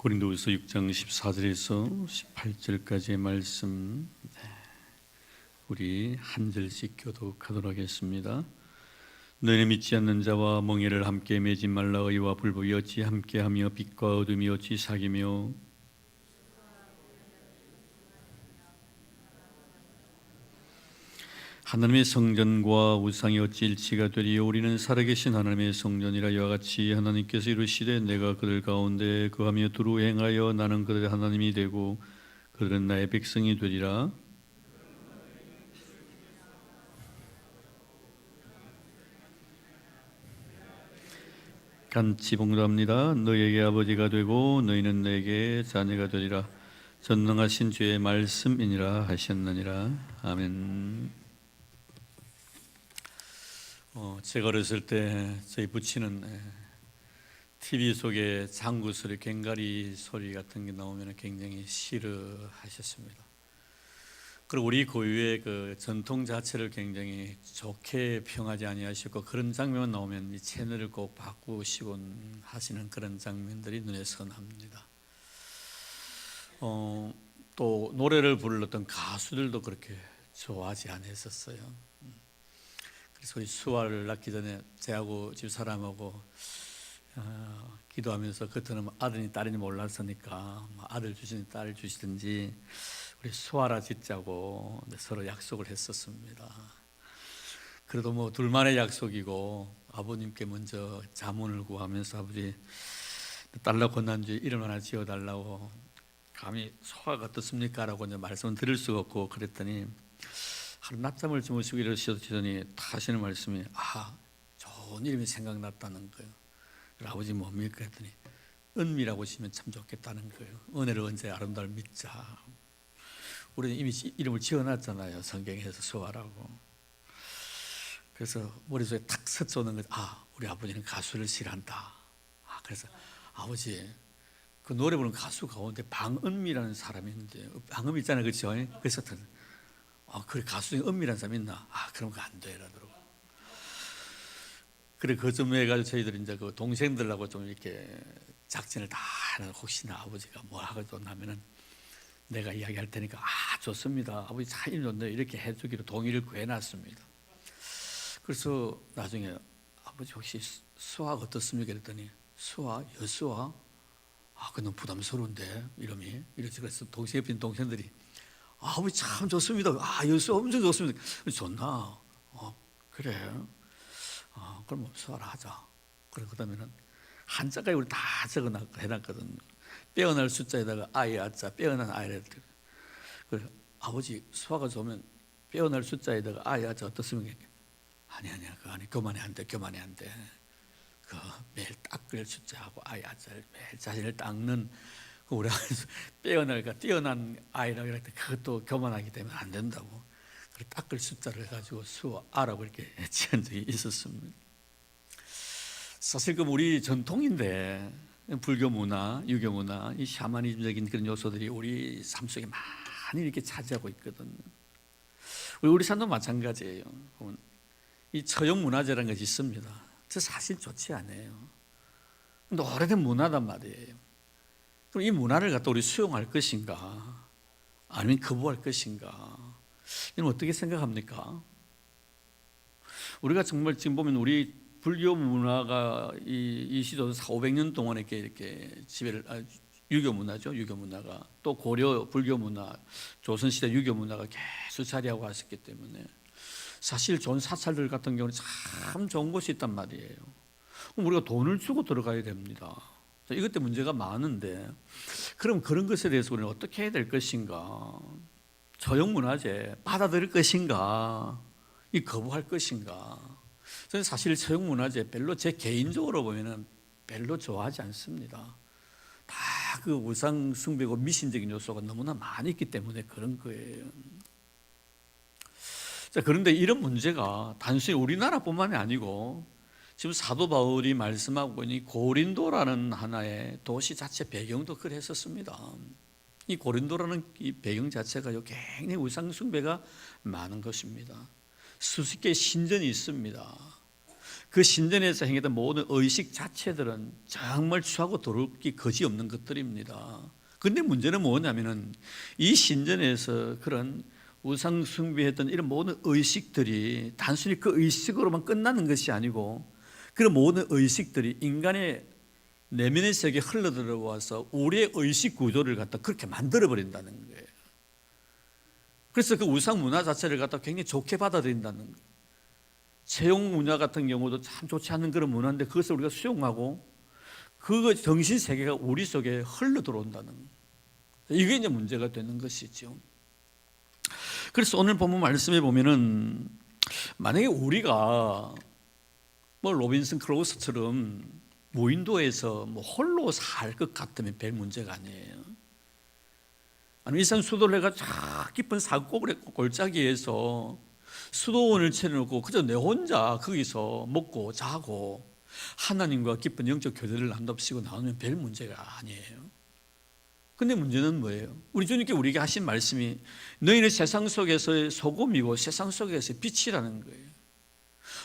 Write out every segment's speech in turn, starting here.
고린도후서 6장 14절에서 18절까지의 말씀, 우리 한 절씩 교독하도록 하겠습니다. 너희는 믿지 않는 자와 멍에를 함께 매지 말라. 의와 불법이 어찌 함께하며 빛과 어둠이 어찌 사귀며 하나님의 성전과 우상이 어찌 일치가 되리요. 우리는 살아계신 하나님의 성전이라. 이와 같이 하나님께서 이르시되 내가 그들 가운데 거하며 두루 행하여 나는 그들의 하나님이 되고 그들은 나의 백성이 되리라. 간치 봉답니다. 너희에게 아버지가 되고 너희는 내게 자녀가 되리라. 전능하신 주의 말씀이니라 하셨느니라. 아멘. 제가 어렸을 때 저희 부친은 TV 속에 장구 소리, 괭가리 소리 같은 게 나오면 굉장히 싫어하셨습니다. 그리고 우리 고유의 그 전통 자체를 굉장히 좋게 평하지 아니하시고, 그런 장면 나오면 이 채널을 꼭 바꾸시곤 하시는 그런 장면들이 눈에 선합니다. 또 노래를 불렀던 가수들도 그렇게 좋아하지 않았었어요. 그래서 우리 수아를 낳기 전에 저하고 집 사람하고 기도하면서, 그때는 아들이 딸인지 몰랐으니까 아들 주시든지 딸 주시든지 우리 수아라 짓자고 서로 약속을 했었습니다. 그래도 뭐 둘만의 약속이고, 아버님께 먼저 자문을 구하면서 아버지 딸 낳고 난 뒤에 이름 하나 지어달라고, 감히 수아가 어떻습니까? 라고 이제 말씀을 드릴 수가 없고, 그랬더니 하루 낮잠을 주무시고 이러시더니 하시는 말씀이 좋은 이름이 생각났다는 거예요. 아버지 뭡니까? 했더니 은미라고 하시면 참 좋겠다는 거예요. 은혜를 언제 아름다울 믿자. 우리는 이미 이름을 지어놨잖아요, 성경에서 수아라고. 그래서 머릿속에 탁 스쳐오는 거죠. 우리 아버지는 가수를 싫어한다. 그래서 아버지, 그 노래 부르는 가수 가운데 방은미라는 사람이 있는데, 방음 있잖아요, 그렇죠? 그래서 그래, 가수 중에 은미라는 사람이 있나? 그럼 그거 안 돼, 이러더라고. 그래, 그 좀 해가지고 저희들이 이제 그 동생들하고 좀 이렇게 작전을 다 하는, 혹시나 아버지가 뭐 하거든 하면은 내가 이야기할 테니까 좋습니다, 아버지 참 이름 좋네, 이렇게 해주기로 동의를 구해놨습니다. 그래서 나중에 아버지 혹시 수아가 어떻습니까? 그랬더니 수아, 여수아? 그건 너무 부담스러운데 이름이. 이래서 그래서 동생 옆에 있는 동생들이 아버지 참 좋습니다. 여수 엄청 좋습니다. 좋나? 그래. 그럼 수아라 하자. 그다음에는 한자까지 우리 다 적어 해놨거든. 빼어날 숫자에다가 아이 아자, 빼어난 아이를. 그래, 아버지 수아가 좋으면 빼어날 숫자에다가 아이 아자 어떻습니까? 아니야, 그거 아니, 교만이 안 돼. 그 매일 닦을 숫자하고 아이 아자를 매일 자신을 닦는, 우리가 빼어날까 뛰어난 아이라고 할 때 그것도 교만하기 때문에 안 된다고. 그래서 닦을 숫자를 가지고 수아라고 이렇게 지은 적이 있었습니다. 사실 그 우리 전통인데, 불교 문화, 유교 문화, 이 샤머니즘적인 그런 요소들이 우리 삶 속에 많이 이렇게 차지하고 있거든요. 우리 산도 마찬가지예요. 이 처형 문화재라는 것이 있습니다. 저 사실 좋지 않아요. 근데 오래된 문화단 말이에요. 그럼 이 문화를 갖다 우리 수용할 것인가, 아니면 거부할 것인가? 이건 어떻게 생각합니까? 우리가 정말 지금 보면 우리 불교 문화가 이 시도 400~500년 동안 이렇게 지배를, 유교 문화죠. 유교 문화가 또 고려 불교 문화, 조선시대 유교 문화가 계속 자리하고 왔었기 때문에 사실 좋은 사찰들 같은 경우는 참 좋은 곳이 있단 말이에요. 그럼 우리가 돈을 주고 들어가야 됩니다. 이것 때문에 문제가 많은데, 그럼 그런 것에 대해서 우리는 어떻게 해야 될 것인가? 처형 문화재 받아들일 것인가? 이 거부할 것인가? 저는 사실 처형 문화재 별로, 제 개인적으로 보면은 별로 좋아하지 않습니다. 다 그 우상 숭배고 미신적인 요소가 너무나 많이 있기 때문에 그런 거예요. 자, 그런데 이런 문제가 단순히 우리나라뿐만이 아니고 지금 사도 바울이 말씀하고 있는 고린도라는 하나의 도시 자체 배경도 그랬었습니다. 이 고린도라는 이 배경 자체가 굉장히 우상 숭배가 많은 것입니다. 수십 개의 신전이 있습니다. 그 신전에서 행했던 모든 의식 자체들은 정말 추하고 더럽기 거지없는 것들입니다. 그런데 문제는 뭐냐면은 이 신전에서 그런 우상 숭배했던 이런 모든 의식들이 단순히 그 의식으로만 끝나는 것이 아니고 그런 모든 의식들이 인간의 내면의 세계에 흘러들어와서 우리의 의식 구조를 갖다 그렇게 만들어버린다는 거예요. 그래서 그 우상 문화 자체를 갖다 굉장히 좋게 받아들인다는 거예요. 채용 문화 같은 경우도 참 좋지 않은 그런 문화인데 그것을 우리가 수용하고 그 정신 세계가 우리 속에 흘러 들어온다는 거예요. 이게 이제 문제가 되는 것이죠. 그래서 오늘 본문 말씀에 보면은 만약에 우리가 뭐 로빈슨 크루소처럼 무인도에서 뭐 홀로 살 것 같으면 별 문제가 아니에요. 아니면 이상 수도래가 저 깊은 산골의 골짜기에서 수도원을 차려놓고 그저 내 혼자 거기서 먹고 자고 하나님과 깊은 영적 교제를 한답시고 나오면 별 문제가 아니에요. 근데 문제는 뭐예요? 우리 주님께 우리에게 하신 말씀이 너희는 세상 속에서의 소금이고 세상 속에서의 빛이라는 거예요.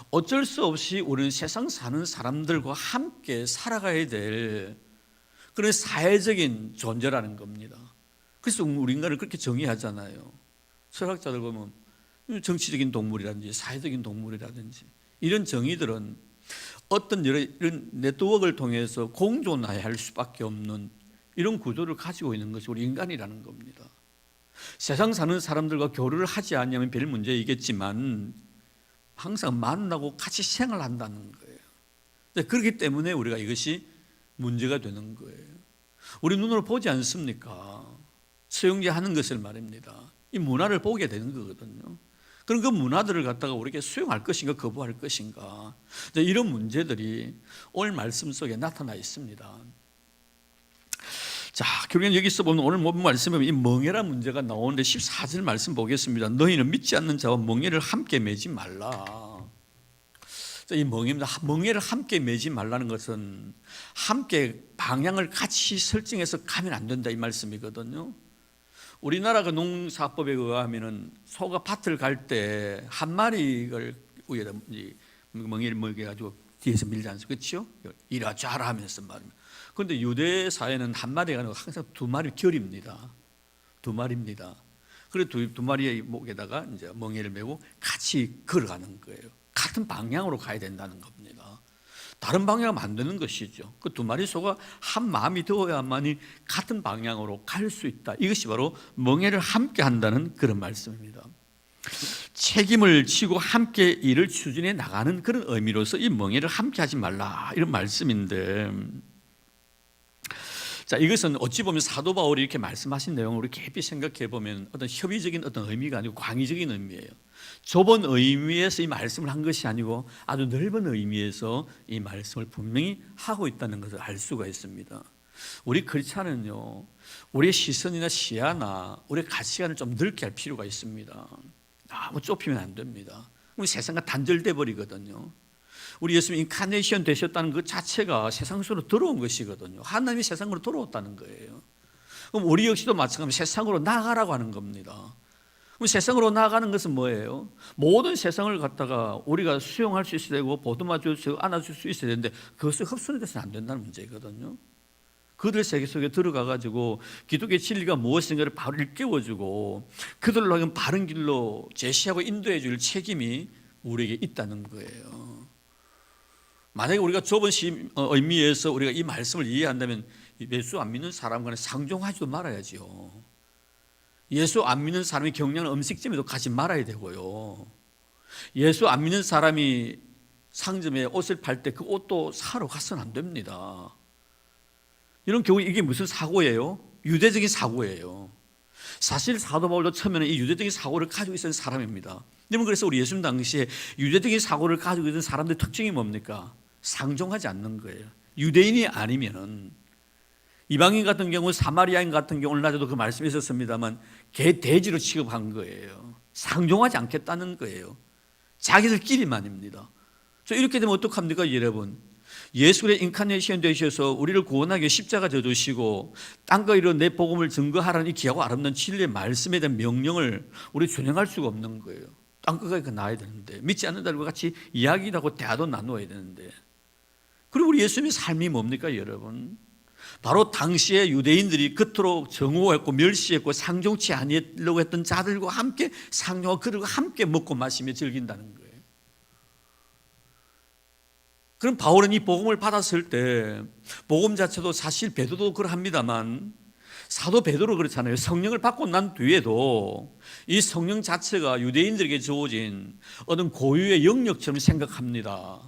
어쩔 수 없이 우리는 세상 사는 사람들과 함께 살아가야 될 그런 사회적인 존재라는 겁니다. 그래서 우리 인간을 그렇게 정의하잖아요. 철학자들 보면 정치적인 동물이라든지 사회적인 동물이라든지 이런 정의들은 어떤 이런 네트워크를 통해서 공존해야 할 수밖에 없는 이런 구조를 가지고 있는 것이 우리 인간이라는 겁니다. 세상 사는 사람들과 교류를 하지 않으면 별 문제이겠지만 항상 만나고 같이 생활한다는 거예요. 그렇기 때문에 우리가 이것이 문제가 되는 거예요. 우리 눈으로 보지 않습니까? 수용자 하는 것을 말입니다. 이 문화를 보게 되는 거거든요. 그럼 그 문화들을 갖다가 우리에게 수용할 것인가 거부할 것인가, 이런 문제들이 오늘 말씀 속에 나타나 있습니다. 자, 결국엔 여기서 보면 오늘 본문 말씀에 이 멍해란 문제가 나오는데 14절 말씀 보겠습니다. 너희는 믿지 않는 자와 멍해를 함께 매지 말라. 자, 이 멍해입니다. 멍해를 함께 매지 말라는 것은 함께 방향을 같이 설정해서 가면 안 된다 이 말씀이거든요. 우리나라 그 농사법에 의하면은 소가 밭을 갈 때 한 마리를 위에다 멍에를 먹여가지고 뒤에서 밀지 않습니까? 그렇죠? 이라 좌라 하면서 말입니다. 그런데 유대 사회는 한 마리가 아니고 항상 두 마리 결입니다. 두 마리입니다. 그래서 두 마리의 목에다가 이제 멍에를 메고 같이 걸어가는 거예요. 같은 방향으로 가야 된다는 겁니다. 다른 방향은 안 되는 것이죠. 그 두 마리 소가 한 마음이 되어야만이 같은 방향으로 갈 수 있다. 이것이 바로 멍에를 함께 한다는 그런 말씀입니다. 책임을 지고 함께 일을 추진해 나가는 그런 의미로서 이 멍에를 함께 하지 말라 이런 말씀인데, 자, 이것은 어찌 보면 사도 바울이 이렇게 말씀하신 내용을 우리 깊이 생각해 보면 어떤 협의적인 어떤 의미가 아니고 광의적인 의미예요. 좁은 의미에서 이 말씀을 한 것이 아니고 아주 넓은 의미에서 이 말씀을 분명히 하고 있다는 것을 알 수가 있습니다. 우리 크리스찬은요, 우리의 시선이나 시야나 우리의 가치관을 좀 넓게 할 필요가 있습니다. 너무 좁히면 안 됩니다. 우리 세상과 단절돼 버리거든요. 우리 예수님 인카네이션 되셨다는 그 자체가 세상 속으로 들어온 것이거든요. 하나님이 세상으로 들어왔다는 거예요. 그럼 우리 역시도 마찬가지로 세상으로 나가라고 하는 겁니다. 그럼 세상으로 나가는 것은 뭐예요? 모든 세상을 갖다가 우리가 수용할 수 있어야 되고 보듬어줄 수, 안아줄 수 있어야 되는데 그것을 흡수해서는 안 된다는 문제거든요. 그들 세계 속에 들어가가지고 기독교의 진리가 무엇인가를 바로 일깨워주고 그들로 하여금 바른 길로 제시하고 인도해 줄 책임이 우리에게 있다는 거예요. 만약에 우리가 좁은 의미에서 우리가 이 말씀을 이해한다면 예수 안 믿는 사람과는 상종하지도 말아야죠. 예수 안 믿는 사람이 경량한 음식점에도 가지 말아야 되고요. 예수 안 믿는 사람이 상점에 옷을 팔 때 그 옷도 사러 가서는 안 됩니다. 이런 경우 이게 무슨 사고예요? 유대적인 사고예요. 사실 사도 바울도 처음에는 이 유대적인 사고를 가지고 있었던 사람입니다. 여러분, 그래서 우리 예수님 당시에 유대적인 사고를 가지고 있는 사람들의 특징이 뭡니까? 상종하지 않는 거예요. 유대인이 아니면은, 이방인 같은 경우, 사마리아인 같은 경우, 오늘날에도 그 말씀이 있었습니다만 개돼지로 취급한 거예요. 상종하지 않겠다는 거예요. 자기들끼리만입니다. 이렇게 되면 어떡합니까, 여러분? 예수의 인카네이션 되셔서 우리를 구원하기 위해 십자가 져주시고 땅과 이런 내 복음을 증거하라는 이 귀하고 아름다운 진리의 말씀에 대한 명령을 우리 준행할 수가 없는 거예요. 땅끝까지 나아야 되는데, 믿지 않는 자들과 같이 이야기도 하고 대화도 나누어야 되는데, 그리고 우리 예수님의 삶이 뭡니까 여러분? 바로 당시에 유대인들이 그토록 정오했고 멸시했고 상종치 아니하려고 했던 자들과 함께 상종하고 그들과 함께 먹고 마시며 즐긴다는 거예요. 그럼 바울은 이 복음을 받았을 때, 복음 자체도 사실 베드로도 그러합니다만 사도 베드로 그렇잖아요. 성령을 받고 난 뒤에도 이 성령 자체가 유대인들에게 주어진 어떤 고유의 영역처럼 생각합니다.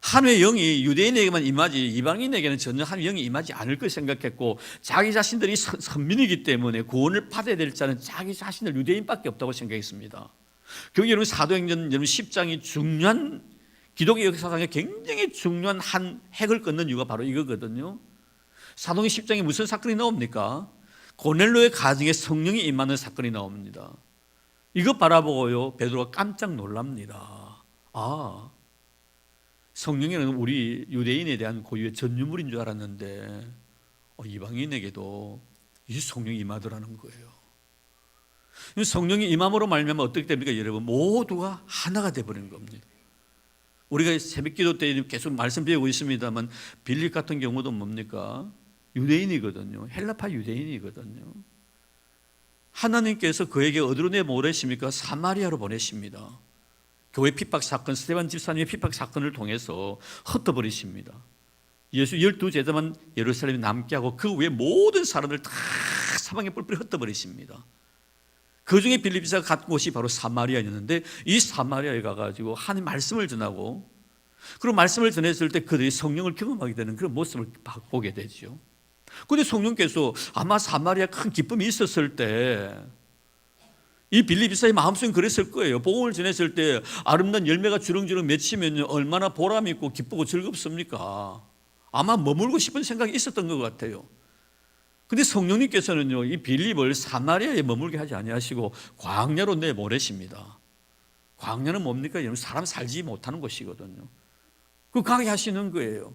하나님의 영이 유대인에게만 임하지 이방인에게는 전혀 하나님의 영이 임하지 않을 것 생각했고, 자기 자신들이 선민이기 때문에 구원을 받아야 될 자는 자기 자신을 유대인밖에 없다고 생각했습니다. 여기 여러분 사도행전 여러분 10장이 중요한, 기독교 역사상에 굉장히 중요한 한 획을 끊는 이유가 바로 이거거든요. 사도행전 10장에 무슨 사건이 나옵니까? 고넬로의 가정에 성령이 임하는 사건이 나옵니다. 이거 바라보고요 베드로가 깜짝 놀랍니다. 아, 성령에는 우리 유대인에 대한 고유의 전유물인 줄 알았는데 이방인에게도 이 성령이 임하더라는 거예요. 성령이 임함으로 말미암아 어떻게 됩니까 여러분? 모두가 하나가 되어버리는 겁니다. 우리가 새벽기도 때 계속 말씀 배우고 있습니다만 빌립 같은 경우도 뭡니까? 유대인이거든요. 헬라파 유대인이거든요. 하나님께서 그에게 어디로 내보내십니까? 사마리아로 보내십니다. 교회 핍박 사건, 스데반 집사님의 핍박 사건을 통해서 흩어버리십니다. 예수 12제자만 예루살렘에 남게 하고 그 외에 모든 사람들 다 사방에 뿔뿔이 흩어버리십니다. 그 중에 빌립비서가 간 곳이 바로 사마리아였는데, 이 사마리아에 가가지고 하나님 말씀을 전하고, 그리고 말씀을 전했을 때 그들이 성령을 경험하게 되는 그런 모습을 보게 되죠. 그런데 성령께서 아마 사마리아 큰 기쁨이 있었을 때 이 빌립비서의 마음속에 그랬을 거예요. 복음을 전했을 때 아름다운 열매가 주렁주렁 맺히면 얼마나 보람 있고 기쁘고 즐겁습니까? 아마 머물고 싶은 생각이 있었던 것 같아요. 근데 성령님께서는요, 이 빌립을 사마리아에 머물게 하지 아니하시고 광야로 내보내십니다. 광야는 뭡니까? 여러분, 사람 살지 못하는 곳이거든요. 그 가게 하시는 거예요.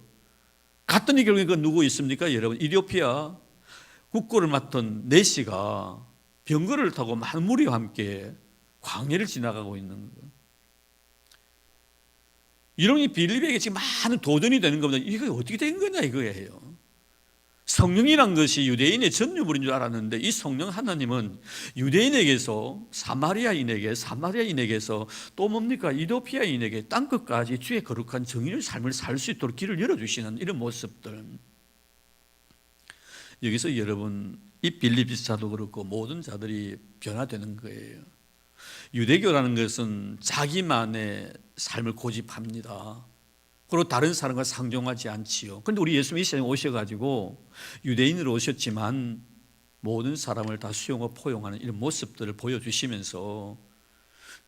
갔더니 결국에 그 누구 있습니까? 여러분, 이디오피아 국고를 맡은 네시가 병거를 타고 많은 무리와 함께 광야를 지나가고 있는 거예요. 이러니 빌립에게 지금 많은 도전이 되는 겁니다. 이거 어떻게 된 거냐 이거예요. 성령이란 것이 유대인의 전유물인 줄 알았는데, 이 성령 하나님은 유대인에게서 사마리아인에게서 또 뭡니까? 이디오피아인에게 땅끝까지 주의 거룩한 정의의 삶을 살 수 있도록 길을 열어주시는 이런 모습들. 여기서 여러분, 이 빌립비서도 그렇고 모든 자들이 변화되는 거예요. 유대교라는 것은 자기만의 삶을 고집합니다. 그리고 다른 사람과 상종하지 않지요. 그런데 우리 예수님이 이 세상에 오셔가지고 유대인으로 오셨지만 모든 사람을 다 수용하고 포용하는 이런 모습들을 보여주시면서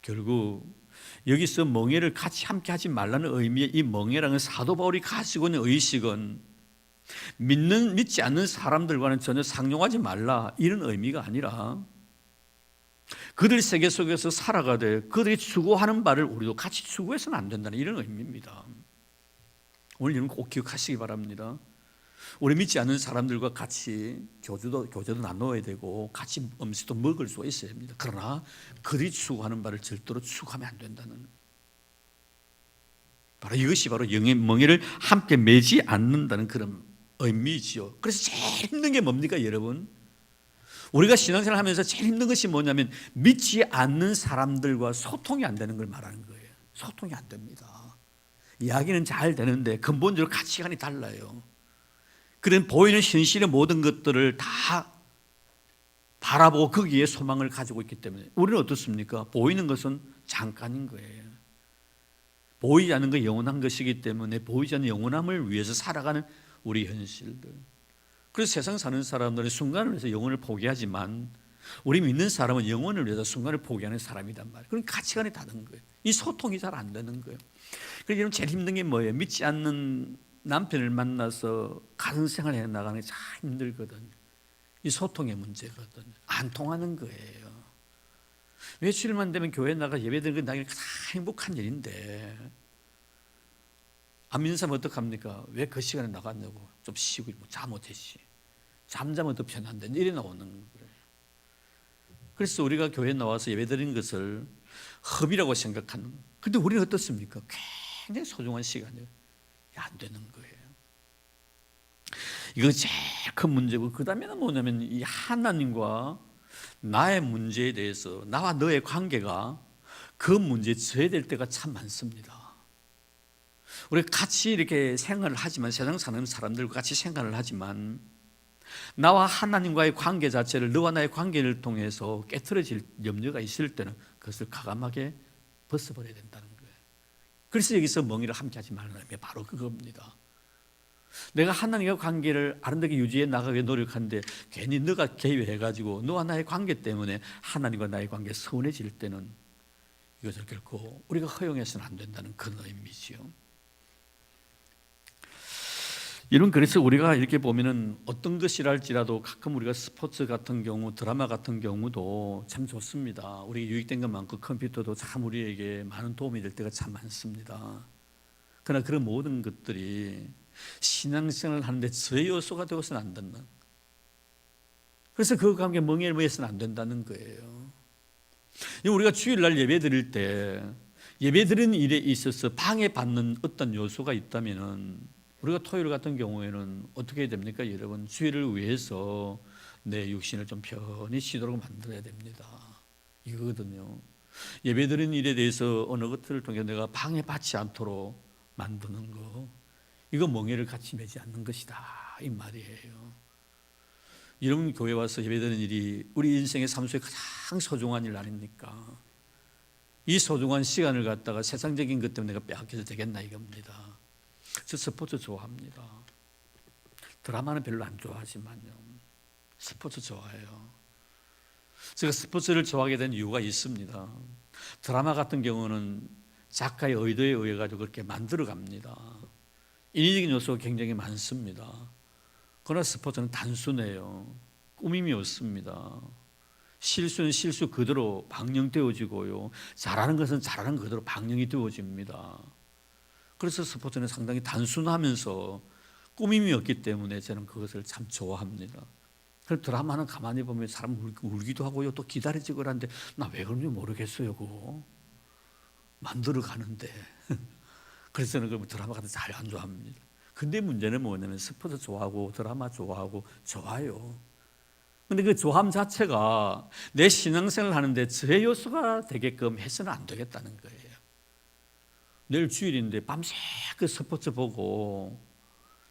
결국 여기서 멍에를 같이 함께 하지 말라는 의미의 이 멍에라는 사도 바울이 가지고 있는 의식은 믿지 않는 사람들과는 전혀 상종하지 말라 이런 의미가 아니라 그들 세계 속에서 살아가되 그들이 추구하는 바를 우리도 같이 추구해서는 안 된다는 이런 의미입니다. 오늘 여러분 꼭 기억하시기 바랍니다. 우리 믿지 않는 사람들과 같이 교제도 나눠야 되고 같이 음식도 먹을 수 있어야 합니다. 그러나 그들이 추구하는 바를 절대로 추구하면 안 된다는, 바로 이것이 바로 영의 멍에를 함께 매지 않는다는 그런 의미지요. 그래서 제일 힘든 게 뭡니까 여러분? 우리가 신앙생활 하면서 제일 힘든 것이 뭐냐면 믿지 않는 사람들과 소통이 안 되는 걸 말하는 거예요. 소통이 안 됩니다. 이야기는 잘 되는데 근본적으로 가치관이 달라요. 그런 보이는 현실의 모든 것들을 다 바라보고 거기에 소망을 가지고 있기 때문에 우리는 어떻습니까? 보이는 것은 잠깐인 거예요. 보이지 않는 게 영원한 것이기 때문에 보이지 않는 영원함을 위해서 살아가는 우리 현실들. 그래서 세상 사는 사람들은 순간을 위해서 영혼을 포기하지만 우리 믿는 사람은 영혼을 위해서 순간을 포기하는 사람이란 말이에요. 그럼 가치관이 다른 거예요. 이 소통이 잘 안 되는 거예요. 그래서 여러분 제일 힘든 게 뭐예요? 믿지 않는 남편을 만나서 가정생활을 해나가는 게 참 힘들거든요. 이 소통의 문제거든요. 안 통하는 거예요. 외출만 되면 교회 나가 예배드리는 게 나에게 가장 행복한 일인데 안 믿는 사람은 어떡합니까? 왜 그 시간에 나갔냐고 좀 쉬고 잠 못했지. 잠자면 더 편한데 이래 나오는 거예요. 그래서 우리가 교회에 나와서 예배드리는 것을 흡이라고 생각하는 거예요. 근데 우리는 어떻습니까? 굉장히 소중한 시간이에요. 안 되는 거예요. 이거 제일 큰 문제고, 그 다음에는 뭐냐면 이 하나님과 나의 문제에 대해서 나와 너의 관계가 그 문제에 처해될 때가 참 많습니다. 우리 같이 이렇게 생활을 하지만, 세상 사는 사람들과 같이 생활을 하지만 나와 하나님과의 관계 자체를, 너와 나의 관계를 통해서 깨트려질 염려가 있을 때는 그것을 과감하게 벗어버려야 된다는 거예요. 그래서 여기서 멍이를 함께 하지 말라는 게 바로 그겁니다. 내가 하나님과 관계를 아름답게 유지해 나가기 노력하는데 괜히 너가 개입해가지고 너와 나의 관계 때문에 하나님과 나의 관계가 서운해질 때는 이것을 결코 우리가 허용해서는 안 된다는 그런 의미지요. 이런, 그래서 우리가 이렇게 보면은 어떤 것이랄지라도 가끔 우리가 스포츠 같은 경우, 드라마 같은 경우도 참 좋습니다. 우리 유익된 것만큼 컴퓨터도 참 우리에게 많은 도움이 될 때가 참 많습니다. 그러나 그런 모든 것들이 신앙생활을 하는데 저의 요소가 되어서는 안 된다. 그래서 그 관계 멍해를 해서는 안 된다는 거예요. 우리가 주일날 예배 드릴 때 예배 드리는 일에 있어서 방해받는 어떤 요소가 있다면은 우리가 토요일 같은 경우에는 어떻게 해야 됩니까? 여러분, 주일을 위해서 내 육신을 좀 편히 쉬도록 만들어야 됩니다. 이거거든요. 예배 드리는 일에 대해서 어느 것들을 통해 내가 방해받지 않도록 만드는 거, 이거 멍해를 같이 매지 않는 것이다, 이 말이에요. 여러분, 교회 와서 예배 드리는 일이 우리 인생의 삶 속에 가장 소중한 일 아닙니까? 이 소중한 시간을 갖다가 세상적인 것 때문에 내가 빼앗겨도 되겠나 이겁니다. 저 스포츠 좋아합니다. 드라마는 별로 안 좋아하지만요, 스포츠 좋아해요. 제가 스포츠를 좋아하게 된 이유가 있습니다. 드라마 같은 경우는 작가의 의도에 의해 가지고 그렇게 만들어 갑니다. 인위적인 요소가 굉장히 많습니다. 그러나 스포츠는 단순해요. 꾸밈이 없습니다. 실수는 실수 그대로 방영되어지고요, 잘하는 것은 잘하는 그대로 방영이 되어집니다. 그래서 스포츠는 상당히 단순하면서 꾸밈이 없기 때문에 저는 그것을 참 좋아합니다. 그래서 드라마는 가만히 보면 사람 울기도 하고요, 또 기다려지고 하는데 나 왜 그런지 모르겠어요. 그거 만들어 가는데 그래서 저는 그 드라마 같은 잘 안 좋아합니다. 근데 문제는 뭐냐면 스포츠 좋아하고 드라마 좋아하고 좋아요. 근데 그 좋아함 자체가 내 신앙생활을 하는데 저해 요소가 되게끔 해서는 안 되겠다는 거예요. 내일 주일인데 밤새 그 스포츠 보고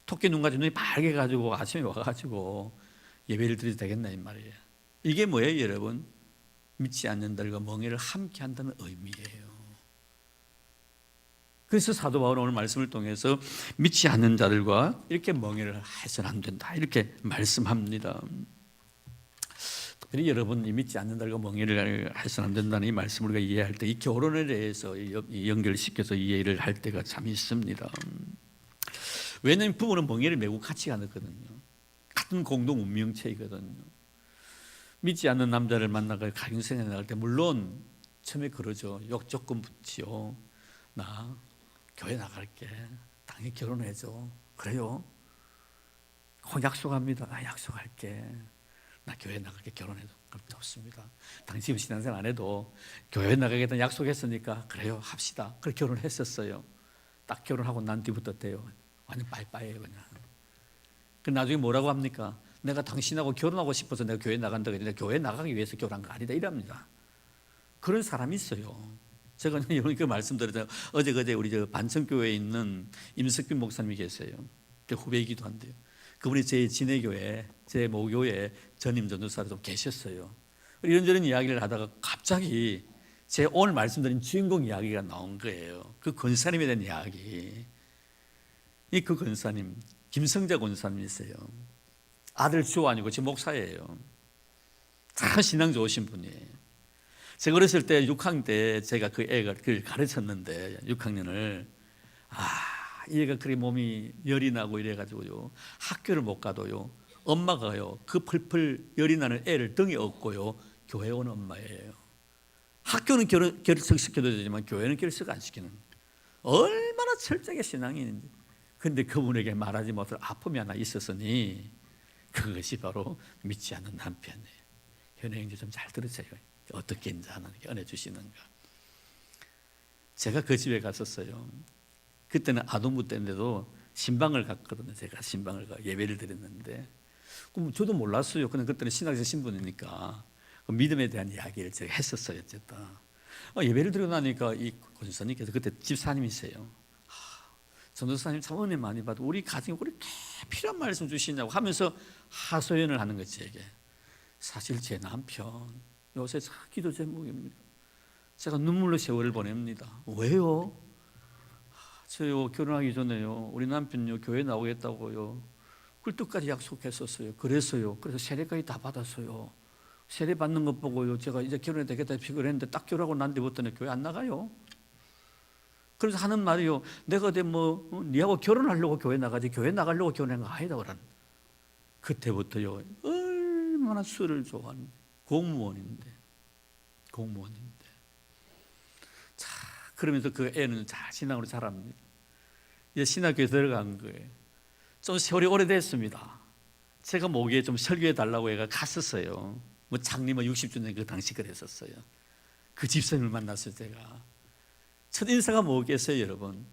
토끼 눈까지 눈이 빨개 가지고 아침에 와가지고 예배를 드려도 되겠나 이 말이에요. 이게 뭐예요, 여러분? 믿지 않는 자들과 멍에를 함께 한다는 의미예요. 그래서 사도 바울은 오늘 말씀을 통해서 믿지 않는 자들과 이렇게 멍에를 해서는 안 된다, 이렇게 말씀합니다. 특별히 여러분이 믿지 않는 자들과 멍에를 해서는 안 된다는 이 말씀을 우리가 이해할 때 이 결혼에 대해서 연결시켜서 이해를 할 때가 참 있습니다. 왜냐하면 부부는 멍에를 매우 같이 가거든요. 같은 공동 운명체이거든요. 믿지 않는 남자를 만나서 가정생활에 나갈 때 물론 처음에 그러죠. 조건 붙지요. 나 교회 나갈게. 당연히 결혼해줘. 그래요? 약속합니다. 나 약속할게. 나 교회 나갈게. 결혼해도. 그럼 좋습니다. 당신 신앙생활 안 해도 교회 나가겠다는 약속했으니까 그래요, 합시다. 그렇게 결혼했었어요. 딱 결혼하고 난 뒤부터 어때요? 완전 빠이빠이예요 그냥. 그 나중에 뭐라고 합니까? 내가 당신하고 결혼하고 싶어서 내가 교회 나간다 그랬는데 교회 나가기 위해서 결혼한 거 아니다 이랍니다. 그런 사람이 있어요. 제가 이렇게 말씀드렸잖아요. 어제 우리 저 반천교회에 있는 임석빈 목사님이 계세요. 제 후배이기도 한데요. 그분이 제 진해교회, 제 모교회 전임 전도사로 좀 계셨어요. 이런저런 이야기를 하다가 갑자기 제 오늘 말씀드린 주인공 이야기가 나온 거예요. 그 권사님에 대한 이야기. 그 권사님, 김성자 권사님이세요. 아들 주환이고 제 목사예요. 참 신앙 좋으신 분이에요. 제가 어렸을 때 6학년 때 제가 그 애가 그걸 가르쳤는데 6학년을 이 애가 그렇게 몸이 열이 나고 이래가지고요, 학교를 못 가도요, 엄마가요 그 펄펄 열이 나는 애를 등에 업고요 교회 온 엄마예요. 학교는 결석시켜도 되지만 교회는 결석 안 시키는, 얼마나 철저하게 신앙이 있는지. 근데 그분에게 말하지 못할 아픔이 하나 있었으니 그것이 바로 믿지 않는 남편이에요. 현애 형제 좀 잘 들으세요. 어떻게 인자 하나님께 은혜 주시는가. 제가 그 집에 갔었어요. 그때는 아동부 때인데도 신방을 갔거든요. 제가 신방을 가 예배를 드렸는데, 그럼 저도 몰랐어요. 그냥 그때는 신학생 신분이니까 그 믿음에 대한 이야기를 제가 했었어요. 어쨌든 예배를 드리고 나니까 이 권사님께서 그때 집사님이세요. 전도사님 참 은혜 많이 받고 우리 가정에 우리 필요한 말씀 주시냐고 하면서 하소연을 하는 거지. 제게 사실 제 남편 요새 기도 제목입니다. 제가 눈물로 세월을 보냅니다. 왜요? 저요 결혼하기 전에요 우리 남편요 교회 나오겠다고요 꿀떡까지 약속했었어요. 그래서요. 그래서 세례까지 다 받았어요. 세례 받는 것 보고요 제가 이제 결혼해야 되겠다 피곤했는데 딱 결혼하고 난 뒤부터는 교회 안 나가요. 그래서 하는 말이요, 내가 어디 니하고 결혼하려고 교회 나가지 교회 나가려고 결혼한 거 아니다 그런. 그때부터요 얼마나 술을 좋아하는 공무원인데 자, 그러면서 그 애는 잘 신앙으로 자랍니다. 이제 신학교에 들어간 거예요. 좀 세월이 오래됐습니다. 제가 모기에 좀 설교해 달라고 해가 갔었어요. 뭐 장님 60주년 그 당시 그랬었어요. 그 집사님을 만났어요. 제가 첫 인사가 뭐겠어요, 여러분?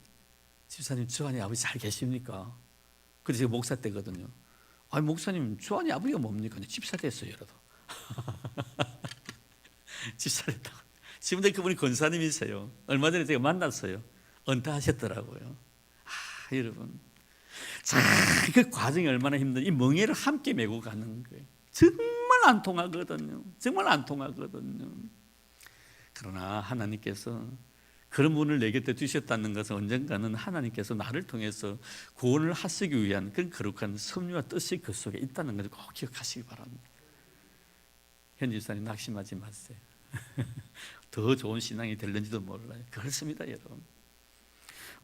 집사님, 주한이 아버지 잘 계십니까? 그래서 제가 목사 때거든요. 아니 목사님, 주한이 아버지가 뭡니까? 집사 됐어요, 여러분. 집사 됐다고. 지금 그분이 권사님이세요. 얼마 전에 제가 만났어요. 은퇴하셨더라고요. 여러분, 자, 그 과정이 얼마나 힘든, 이 멍에를 함께 메고 가는 거예요. 정말 안 통하거든요. 정말 안 통하거든요. 그러나 하나님께서 그런 분을 내 곁에 두셨다는 것은 언젠가는 하나님께서 나를 통해서 구원을 하시기 위한 그런 거룩한 섭리와 뜻이 그 속에 있다는 것을 꼭 기억하시기 바랍니다. 현 집사님 낙심하지 마세요. 더 좋은 신앙이 될는지도 몰라요. 그렇습니다, 여러분.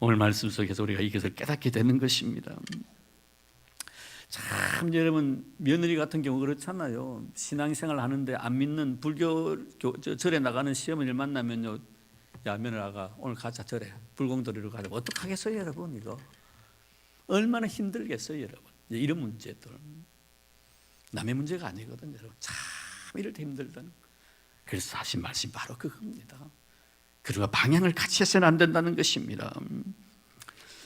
오늘 말씀 속에서 우리가 이것을 깨닫게 되는 것입니다. 참 여러분, 며느리 같은 경우 그렇잖아요. 신앙생활 하는데 안 믿는 불교 절에 나가는 시어머니를 만나면요, 야 며느라가 오늘 가자 절에 불공드리러 가자. 어떡하겠어요 여러분? 이거 얼마나 힘들겠어요 여러분. 이런 문제들 남의 문제가 아니거든요 여러분. 참 이럴 때 힘들다는. 그래서 하신 말씀이 바로 그겁니다. 그리고 방향을 같이 해서는 안 된다는 것입니다.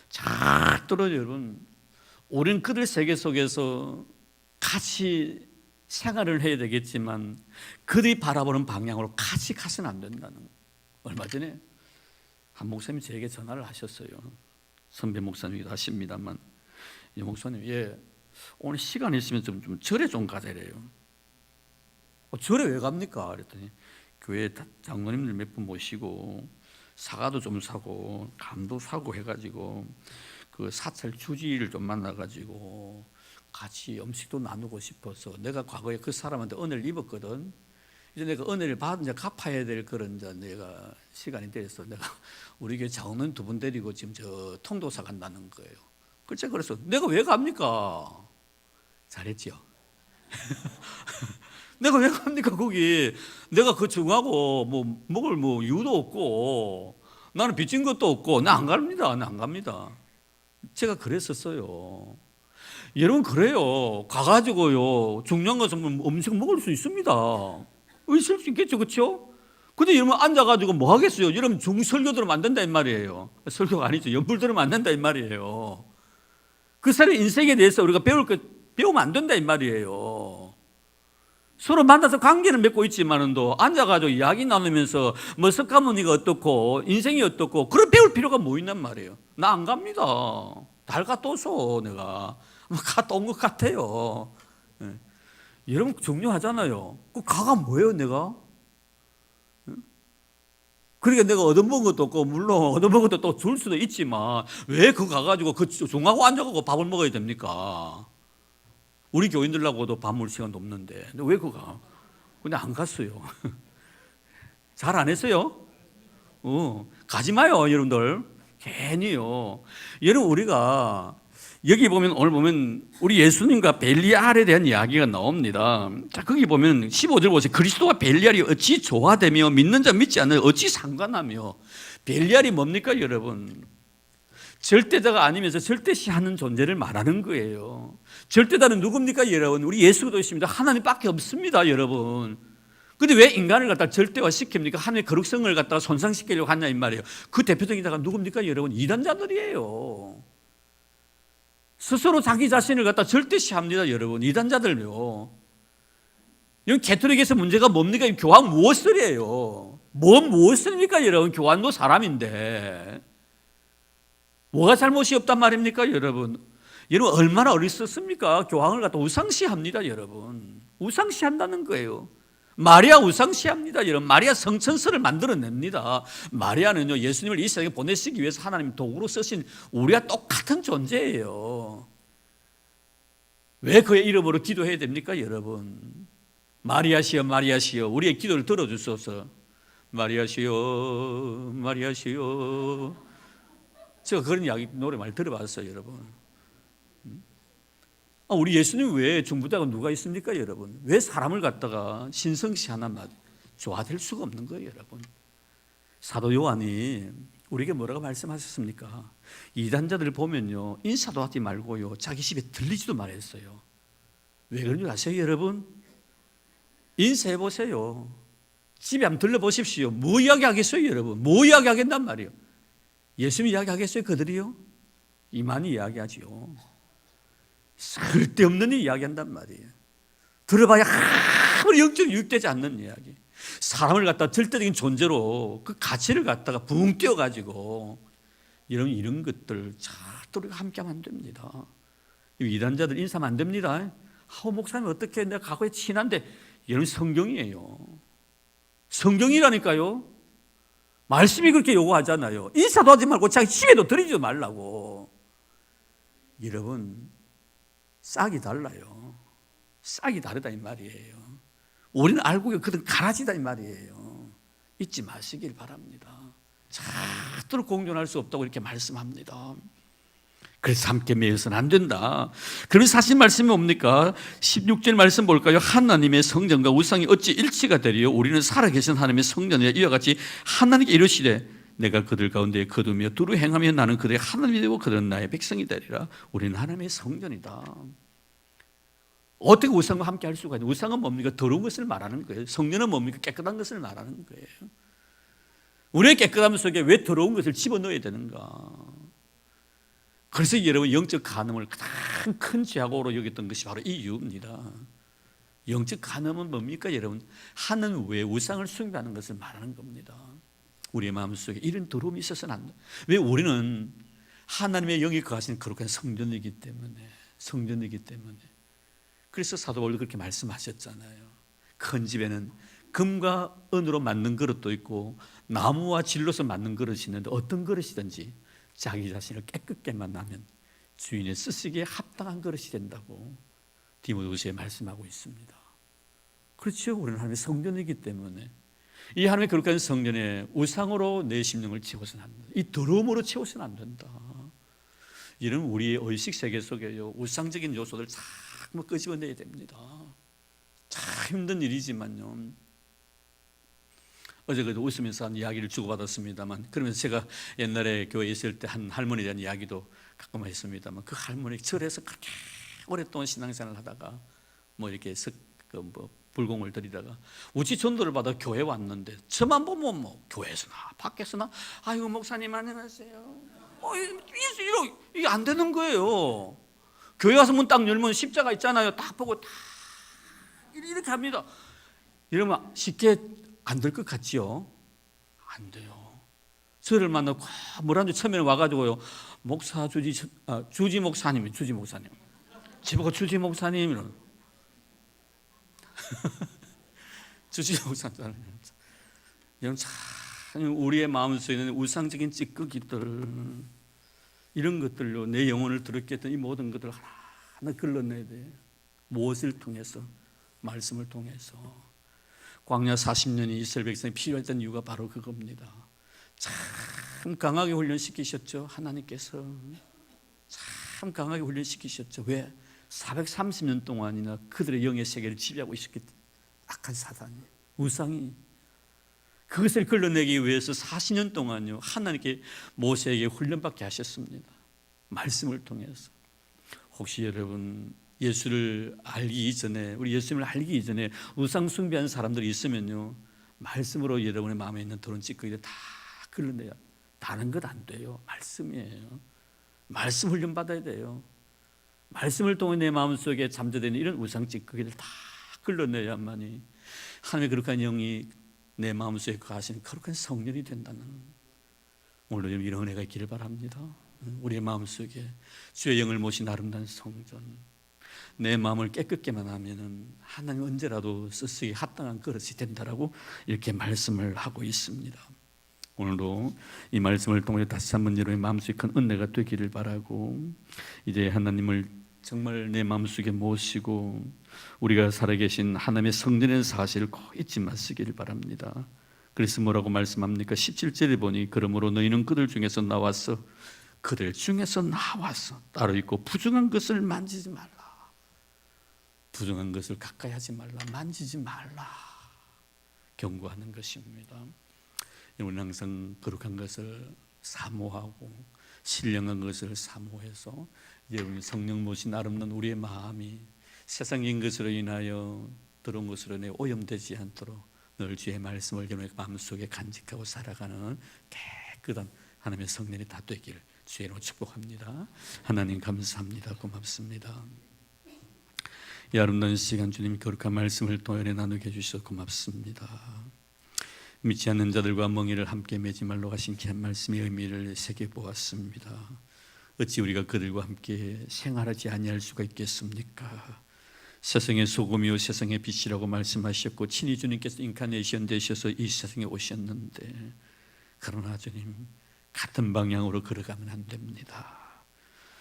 절대로 여러분, 우리는 그들 세계 속에서 같이 생활을 해야 되겠지만 그들이 바라보는 방향으로 같이 가서는 안 된다는 거예요. 얼마 전에 한 목사님이 저에게 전화를 하셨어요. 선배 목사님이기도 하십니다만, 이 목사님, 오늘 시간 있으면 좀 절에 좀 가자래요. 절에 왜 갑니까? 그랬더니 교회 장로님들 몇 분 모시고 사과도 좀 사고 감도 사고 해가지고 그 사찰 주지를 좀 만나가지고 같이 음식도 나누고 싶어서. 내가 과거에 그 사람한테 은혜를 입었거든. 이제 내가 은혜를 받은 이제 갚아야 될 그런 이제 내가 시간이 돼서 내가 우리 교회 장로님 2분 데리고 지금 저 통도사 간다는 거예요. 그래서 내가 왜 갑니까? 잘했죠. 내가 왜 갑니까 거기? 내가 그 중하고 뭐 먹을 뭐 이유도 없고 나는 빚진 것도 없고 나 안 갑니다. 나 안 갑니다. 제가 그랬었어요. 여러분 그래요. 가가지고요 중요한 것은 음식 먹을 수 있습니다. 있을 수 있겠죠, 그렇죠? 근데 여러분 앉아가지고 뭐 하겠어요? 여러분 설교 들으면 안 된다 이 말이에요. 설교가 아니죠. 연불 들으면 안 된다 이 말이에요. 그 사람의 인생에 대해서 우리가 배우면 안 된다 이 말이에요. 서로 만나서 관계는 맺고 있지만도 앉아가지고 이야기 나누면서 뭐 석가모니가 어떻고 인생이 어떻고 그런 배울 필요가 뭐 있단 말이에요. 나 안 갑니다. 달 갔다 오소 내가. 갔다 온 것 같아요. 여러분 중요하잖아요. 그 가가 뭐예요 내가? 그러니까 내가 얻어먹은 것도 없고 물론 얻어먹은 것도 또 줄 수도 있지만 왜 그거 가가지고 그 중하고 앉아가지고 밥을 먹어야 됩니까? 우리 교인들하고도 밥 먹을 시간도 없는데 왜 그거 가? 근데 안 갔어요. 잘 안 했어요? 가지 마요 여러분들. 괜히요. 여러분 우리가 여기 보면 오늘 보면 우리 예수님과 벨리알에 대한 이야기가 나옵니다. 자 거기 보면 15절 보세요. 그리스도와 벨리알이 어찌 조화되며 믿는 자 믿지 않는 어찌 상관하며. 벨리알이 뭡니까 여러분? 절대자가 아니면서 절대시하는 존재를 말하는 거예요. 절대자는 누굽니까 여러분? 우리 예수 그리스도십니다. 하나님밖에 없습니다 여러분. 근데 왜 인간을 갖다 절대화시킵니까? 하나님의 거룩성을 갖다가 손상시키려고 하냐 이 말이에요. 그 대표적인 자가 누굽니까 여러분? 이단자들이에요. 스스로 자기 자신을 갖다 절대시합니다 여러분. 이단자들요. 이건 개토릭에서 문제가 뭡니까? 교황 무엇을이에요? 무엇입니까 여러분? 교황도 사람인데 뭐가 잘못이 없단 말입니까 여러분? 여러분 얼마나 어리석습니까? 교황을 갖다 우상시합니다 여러분. 우상시한다는 거예요. 마리아 우상시합니다 여러분. 마리아 성천서를 만들어냅니다. 마리아는요 예수님을 이 세상에 보내시기 위해서 하나님 도구로 쓰신 우리와 똑같은 존재예요. 왜 그의 이름으로 기도해야 됩니까 여러분? 마리아시여 마리아시여 우리의 기도를 들어주소서. 마리아시여 마리아시여. 제가 그런 이야기 노래 많이 들어봤어요 여러분. 우리 예수님 외에 중부자가 누가 있습니까 여러분? 왜 사람을 갖다가 신성시 하나만 조화될 수가 없는 거예요 여러분. 사도 요한이 우리에게 뭐라고 말씀하셨습니까? 이단자들을 보면요 인사도 하지 말고요 자기 집에 들리지도 말했어요. 왜 그런 줄 아세요 여러분? 인사해 보세요. 집에 한번 들러보십시오. 뭐 이야기하겠어요 여러분? 뭐 이야기하겠단 말이에요? 예수님 이야기하겠어요 그들이요? 이만희 이야기하지요. 쓸데없는 이야기한단 말이에요. 들어봐야 아무리 영적으로 유익되지 않는 이야기. 사람을 갖다 절대적인 존재로 그 가치를 갖다가 붕 띄워가지고 이런 것들 절대 우리가 함께하면 안 됩니다. 이단자들 인사하면 안 됩니다. 목사님 어떻게 내가 과거에 친한데 이런 성경이에요. 성경이라니까요. 말씀이 그렇게 요구하잖아요. 인사도 하지 말고 자기 집에도 들이지 말라고. 여러분 싹이 달라요. 싹이 다르다 이 말이에요. 우리는 알고 그들은 가라지다 이 말이에요. 잊지 마시길 바랍니다. 절대로 공존할 수 없다고 이렇게 말씀합니다. 그래서 함께 매여서는 안 된다. 그러면 사실 말씀이 뭡니까? 16절 말씀 볼까요? 하나님의 성전과 우상이 어찌 일치가 되리요? 우리는 살아계신 하나님의 성전이라. 이와 같이 하나님께 이르시되 내가 그들 가운데 거두며 두루 행하며 나는 그들의 하나님이 되고 그들은 나의 백성이 되리라. 우리는 하나님의 성전이다. 어떻게 우상과 함께 할 수가 있냐? 우상은 뭡니까? 더러운 것을 말하는 거예요. 성전은 뭡니까? 깨끗한 것을 말하는 거예요. 우리의 깨끗함 속에 왜 더러운 것을 집어넣어야 되는가? 그래서 여러분 영적 간음을 가장 큰 죄악으로 여겼던 것이 바로 이 이유입니다. 영적 간음은 뭡니까 여러분? 하는 외에 우상을 숭배하는 것을 말하는 겁니다. 우리의 마음속에 이런 더러움이 있어서는 안 돼. 왜? 우리는 하나님의 영이 거하시는 거룩한 성전이기 때문에. 그래서 사도 바울도 그렇게 말씀하셨잖아요. 큰 집에는 금과 은으로 만든 그릇도 있고 나무와 질로서 만든 그릇이 있는데 어떤 그릇이든지 자기 자신을 깨끗게 만나면 주인의 쓰시기에 합당한 그릇이 된다고 디모데후서에 말씀하고 있습니다. 그렇죠. 우리는 하나님의 성전이기 때문에 이 하나님의 거룩한 성전에 우상으로 내 심령을 채워서는 안 된다. 이 더러움으로 채워서는 안 된다. 이런 우리의 의식 세계 속에요 우상적인 요소들 자꾸 끄집어내야 됩니다. 참 힘든 일이지만요. 어제 그래도 웃으면서 한 이야기를 주고받았습니다만, 그러면서 제가 옛날에 교회에 있을 때 한 할머니에 대한 이야기도 가끔 했습니다만, 그 할머니 절에서 그렇게 오랫동안 신앙생활을 하다가 뭐 이렇게 불공을 들이다가 우치 전도를 받아 교회 왔는데 저만 보면 뭐 교회에서나 밖에서나 아이고 목사님 안녕하세요. 이게 안 되는 거예요. 교회 가서 문 딱 열면 십자가 있잖아요. 딱 보고 딱 이렇게 합니다. 이러면 쉽게 안 될 것 같지요? 안 돼요. 저를 만나고 뭐라는지 처음에는 와가지고요. 목사 주지 목사님. 제보고 주지 목사님. 주지 목사님. 이런 참 우리의 마음속에 있는 우상적인 찌꺼기들, 이런 것들로 내 영혼을 더럽게 했던 이 모든 것들을 하나하나 걸러내야 돼요. 무엇을 통해서? 말씀을 통해서. 광야 40년이 이스라엘 백성이 필요했던 이유가 바로 그겁니다. 참 강하게 훈련시키셨죠. 하나님께서 참 강하게 훈련시키셨죠. 왜? 430년 동안이나 그들의 영의 세계를 지배하고 있었기 때문에. 악한 사단이, 우상이 그것을 걸러내기 위해서 40년 동안요 하나님께 모세에게 훈련받게 하셨습니다. 말씀을 통해서. 혹시 여러분 예수를 알기 이전에, 우리 예수님을 알기 이전에 우상 숭배한 사람들이 있으면요, 말씀으로 여러분의 마음에 있는 더러운 찌꺼기를 다 끌어내야. 다른 것 안 돼요. 말씀이에요. 말씀 훈련 받아야 돼요. 말씀을 통해 내 마음속에 잠재되는 이런 우상 찌꺼기를 다 끌어내야만이 하나님의 거룩한 영이 내 마음속에 거하시는 거룩한 성령이 된다는, 오늘도 이런 은혜가 있기를 바랍니다. 우리의 마음속에 주의 영을 모신 아름다운 성전, 내 마음을 깨끗게만 하면은 하나님 언제라도 쓰시기 합당한 그릇이 된다라고 이렇게 말씀을 하고 있습니다. 오늘도 이 말씀을 통해 다시 한번 여러분의 마음속에 큰 은혜가 되기를 바라고, 이제 하나님을 정말 내 마음속에 모시고 우리가 살아계신 하나님의 성전의 사실을 꼭 잊지 마시기를 바랍니다. 그래서 뭐라고 말씀합니까? 17절에 보니 그러므로 너희는 그들 중에서 나와서 따로 있고 부정한 것을 만지지 말라. 부정한 것을 가까이 하지 말라, 만지지 말라 경고하는 것입니다. 우리는 항상 거룩한 것을 사모하고 신령한 것을 사모해서 우리 성령 모신 아름다운 우리의 마음이 세상인 것으로 인하여 더러운 것으로 인해 오염되지 않도록 늘 주의 말씀을 여러분의 마음속에 간직하고 살아가는 깨끗한 하나님의 성령이 다 되기를 주의 이름으로 축복합니다. 하나님 감사합니다. 고맙습니다. 이 아름다운 시간 주님 거룩한 말씀을 통해 나누게 해주셔서 고맙습니다. 믿지 않는 자들과 멍에를 함께 매지 말로 하신 귀한 말씀의 의미를 새겨보았습니다. 어찌 우리가 그들과 함께 생활하지 아니할 수가 있겠습니까? 세상의 소금이요 세상의 빛이라고 말씀하셨고 친히 주님께서 인카네이션 되셔서 이 세상에 오셨는데, 그러나 주님 같은 방향으로 걸어가면 안 됩니다.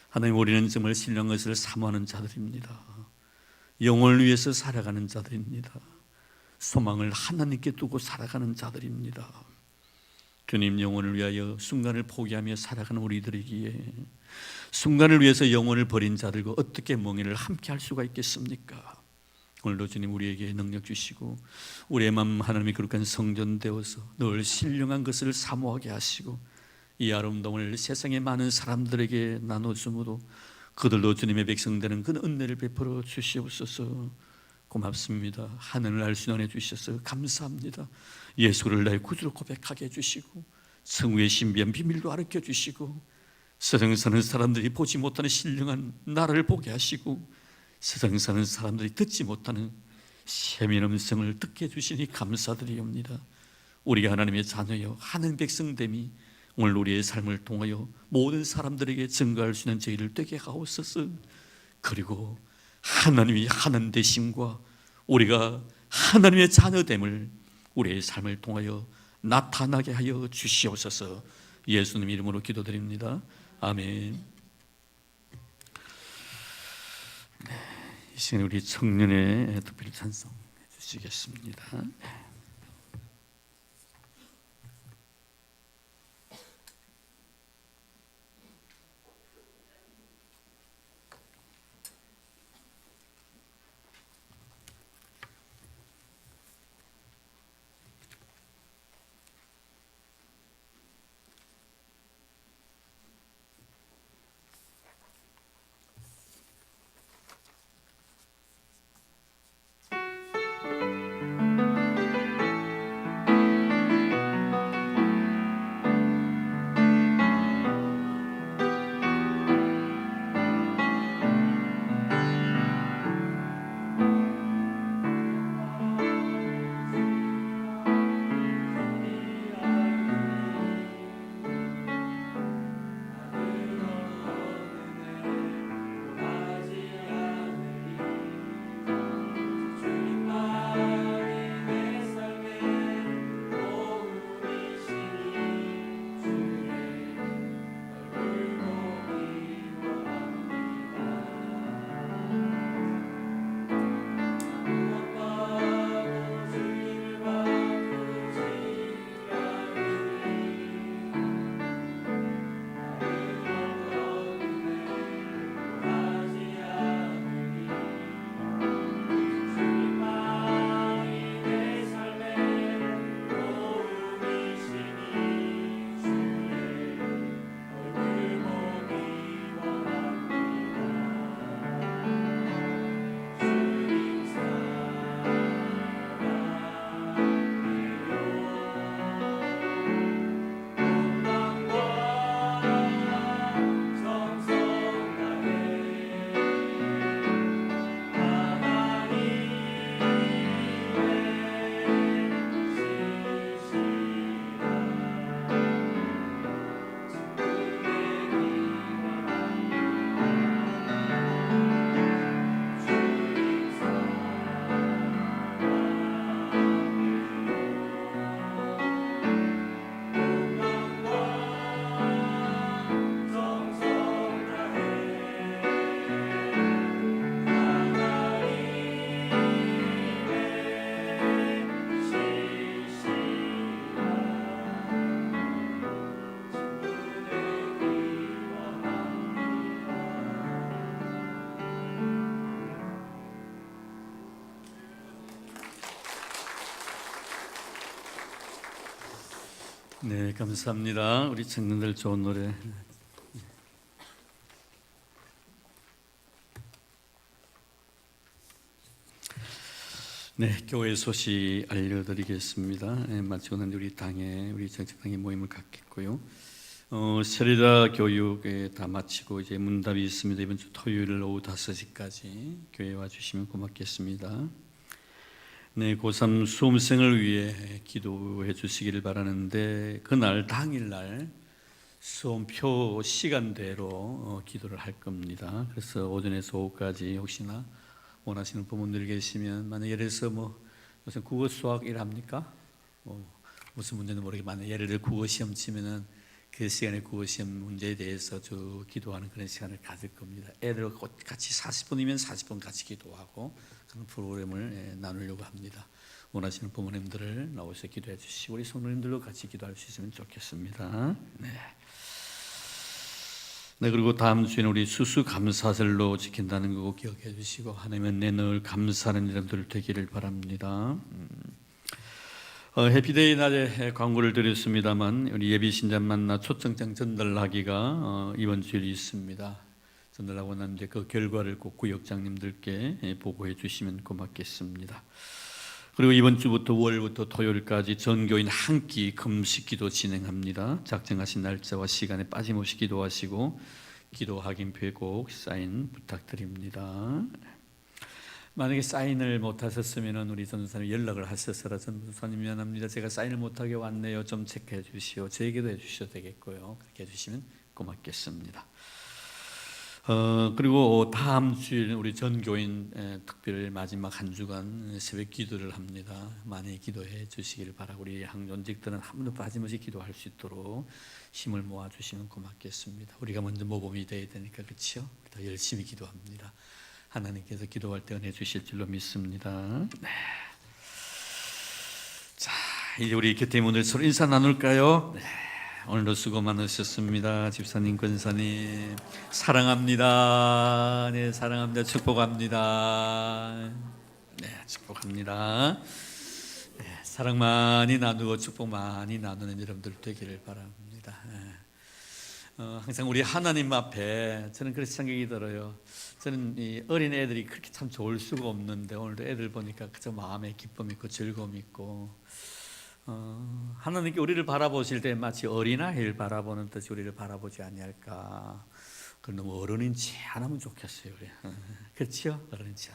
하나님, 우리는 정말 신령한 것을 사모하는 자들입니다. 영혼을 위해서 살아가는 자들입니다. 소망을 하나님께 두고 살아가는 자들입니다. 주님, 영혼을 위하여 순간을 포기하며 살아가는 우리들이기에 순간을 위해서 영혼을 버린 자들과 어떻게 멍에를 함께 할 수가 있겠습니까? 오늘도 주님 우리에게 능력 주시고 우리의 마음 하나님의 거룩한 성전 되어서 늘 신령한 것을 사모하게 하시고 이 아름다움을 세상의 많은 사람들에게 나눠주므로 그들도 주님의 백성 되는 그 은혜를 베풀어 주시옵소서. 고맙습니다. 하늘을 알 수 있는 은혜 주셔서 감사합니다. 예수를 나의 구주로 고백하게 해주시고 성우의 신비한 비밀도 가르쳐 주시고 세상에 사는 사람들이 보지 못하는 신령한 나라를 보게 하시고 세상에 사는 사람들이 듣지 못하는 세미한 음성을 듣게 해주시니 감사드리옵니다. 우리가 하나님의 자녀여 하는 백성됨이 오늘 우리의 삶을 통하여 모든 사람들에게 증거할 수 있는 저희를 되게 하옵소서. 그리고 하나님이 하나님 되심과 우리가 하나님의 자녀됨을 우리의 삶을 통하여 나타나게 하여 주시옵소서. 예수님 이름으로 기도드립니다. 아멘. 이 시간에 우리 청년의 특별 찬송해 주시겠습니다. 네, 감사합니다. 우리 청년들 좋은 노래. 네, 교회 소식 알려드리겠습니다. 마치고 난 우리 당에 우리 정책당의 모임을 갖겠고요. 세리다 교육에 다 마치고 이제 문답이 있습니다. 이번 주 토요일 오후 5시까지 교회 와 주시면 고맙겠습니다. 네, 고3 수험생을 위해 기도해 주시기를 바라는데 그날 당일날 수험표 시간대로 기도를 할 겁니다. 그래서 오전에서 오후까지 혹시나 원하시는 부모들 계시면 만약 예를 들어서 요새 국어 수학 일합니까? 무슨 문제는 모르겠지만 예를 들어 국어 시험 치면은 그 시간에 국어 시험 문제에 대해서 기도하는 그런 시간을 가질 겁니다. 애들과 같이 40분이면 40분 같이 기도하고 그런 프로그램을 나누려고 합니다. 원하시는 부모님들을 나오셔서 기도해 주시고 우리 성도님들도 같이 기도할 수 있으면 좋겠습니다. 네, 그리고 다음 주에는 우리 수수감사절로 지킨다는 거 기억해 주시고 하나님은 내 늘 감사하는 여러분들 되기를 바랍니다. 해피데이 날에 광고를 드렸습니다만 우리 예비신자 만나 초청장 전달하기가 이번 주에 있습니다. 전달하고 난 이제 그 결과를 꼭 구역장님들께 보고해 주시면 고맙겠습니다. 그리고 이번 주부터 월부터 토요일까지 전교인 한 끼 금식기도 진행합니다. 작정하신 날짜와 시간에 빠짐없이 기도하시고 기도 확인표에 꼭 사인 부탁드립니다. 만약에 사인을 못 하셨으면 우리 전도사님 연락을 하셔서라 전도사님 미안합니다. 제가 사인을 못하게 왔네요. 좀 체크해 주시오. 저에게도 해 주셔도 되겠고요. 그렇게 해주시면 고맙겠습니다. 그리고 다음 주에 우리 전교인 특별 마지막 한 주간 새벽 기도를 합니다. 많이 기도해 주시기를 바라고 우리 항존직들은 한 번도 빠짐없이 기도할 수 있도록 힘을 모아 주시면 고맙겠습니다. 우리가 먼저 모범이 돼야 되니까 그렇죠? 더 열심히 기도합니다. 하나님께서 기도할 때 은혜 주실 줄로 믿습니다. 네. 자, 이제 우리 교태 문을 서로 인사 나눌까요? 네. 오늘도 수고 많으셨습니다. 집사님, 권사님 사랑합니다. 네, 사랑합니다. 축복합니다. 네, 축복합니다. 네, 사랑 많이 나누고 축복 많이 나누는 여러분들 되기를 바랍니다. 항상 우리 하나님 앞에 저는 그렇게 생각이 들어요. 저는 이 어린 애들이 그렇게 참 좋을 수가 없는데 오늘도 애들 보니까 그저 마음에 기쁨 있고 즐거움 있고 하나님께 우리를 바라보실 때 마치 어린아이를 바라보는 듯이 우리를 바라보지 아니할까. 그럼 너무 어른인지 안 하면 좋겠어요. 우리. 그렇죠? 어른인지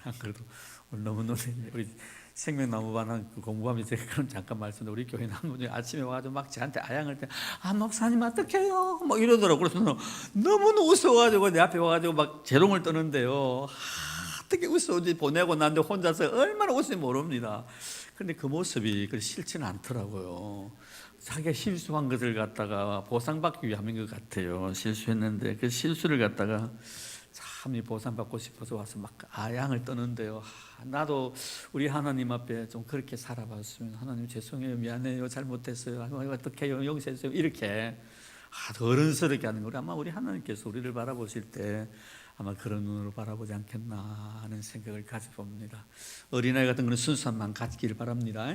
안 그래도 오늘 너무 우리 생명나무반 공부하면서 제가 그런 잠깐 말씀드렸는데 우리 교회 나무분이 아침에 와가지고 막 저한테 아양을 때 목사님 어떡해요? 뭐 이러더라고. 그래서 너무 웃어가지고 내 앞에 와가지고 막 재롱을 떠는데요. 어떻게 웃어오지 보내고 난데 혼자서 얼마나 웃을지 모릅니다. 그런데 그 모습이 싫지는 않더라고요. 자기가 실수한 것을 갖다가 보상받기 위함인 것 같아요. 실수했는데 그 실수를 갖다가 참 이 보상받고 싶어서 와서 막 아양을 떠는데요. 나도 우리 하나님 앞에 좀 그렇게 살아봤으면 하나님 죄송해요, 미안해요, 잘못했어요, 어떡해요, 용서해 주세요 이렇게 더 어른스럽게 하는 거 아마 우리 하나님께서 우리를 바라보실 때 아마 그런 눈으로 바라보지 않겠나 하는 생각을 가져봅니다. 어린아이 같은 거는 순수한 마음 갖기를 바랍니다.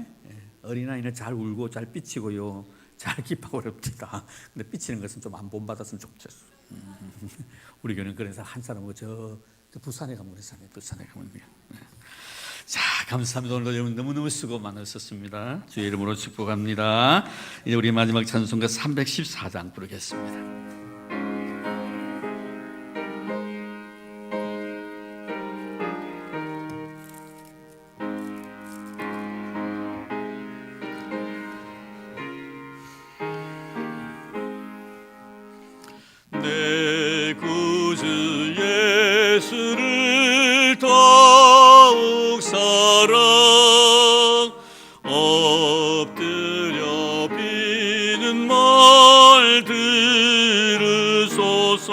어린아이는 잘 울고 잘 삐치고요, 잘 기뻐하고 어렵니다. 근데 삐치는 것은 좀 안 본받았으면 좋겠어요. 우리 교회는 그래서 한 사람은 저 부산에 가면 부산에 가면 자, 감사합니다. 오늘도 여러분 너무너무 수고 많으셨습니다. 주의 이름으로 축복합니다. 이제 우리 마지막 찬송가 314장 부르겠습니다. 내 구주 예수를 더욱 사랑 엎드려 비는 말 들으소서.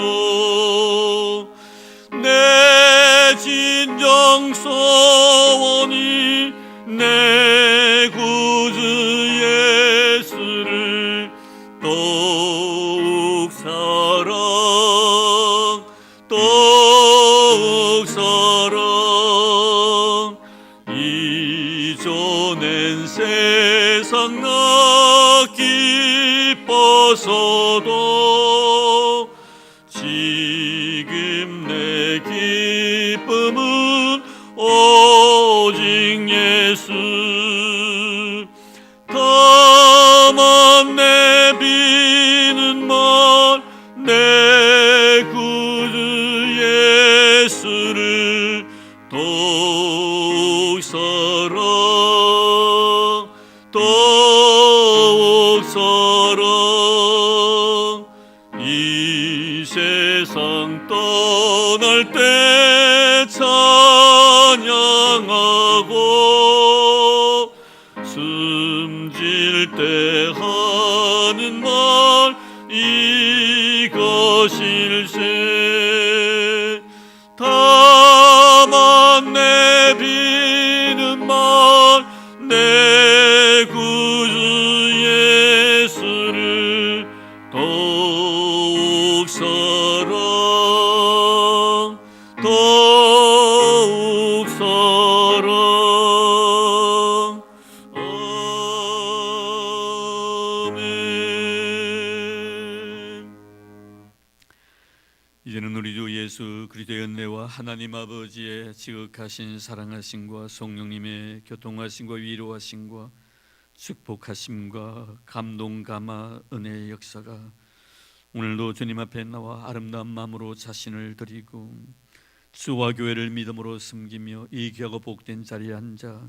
내 진정 소원이 내 구주 예수를 더욱 사랑 이전엔 세상 낳기 기뻐서도 지금 내 기쁨은 오직 예수. 다만 내비는 말 내 구주 예수를 더욱 사랑 더욱 사랑. 이 세상 떠날 때 찬양하고 숨질 때 하는 말 이것일세. 다만 내비는 말 내 구주 예수를 더욱 사랑 더욱 사랑. 아멘. 이제는 우리 주 예수 그리스도의 은혜와 하나님 아버지의 지극하신 사랑하심과 성령님의 교통하심과 위로하심과 축복하심과 감동 감화 은혜의 역사가 오늘도 주님 앞에 나와 아름다운 마음으로 자신을 드리고 주와 교회를 믿음으로 섬기며 이 귀하고 복된 자리에 앉아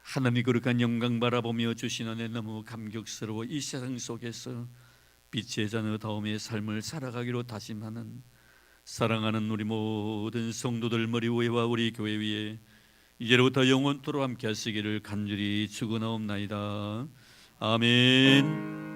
하나님의 거룩한 영광 바라보며 주신 은혜 너무 감격스러워 이 세상 속에서 빛의 자녀다움의 삶을 살아가기로 다짐하는 사랑하는 우리 모든 성도들 머리 위와 우리 교회 위에 이제로부터 영원토록 함께 하시기를 간절히 축원하옵나이다. 아멘.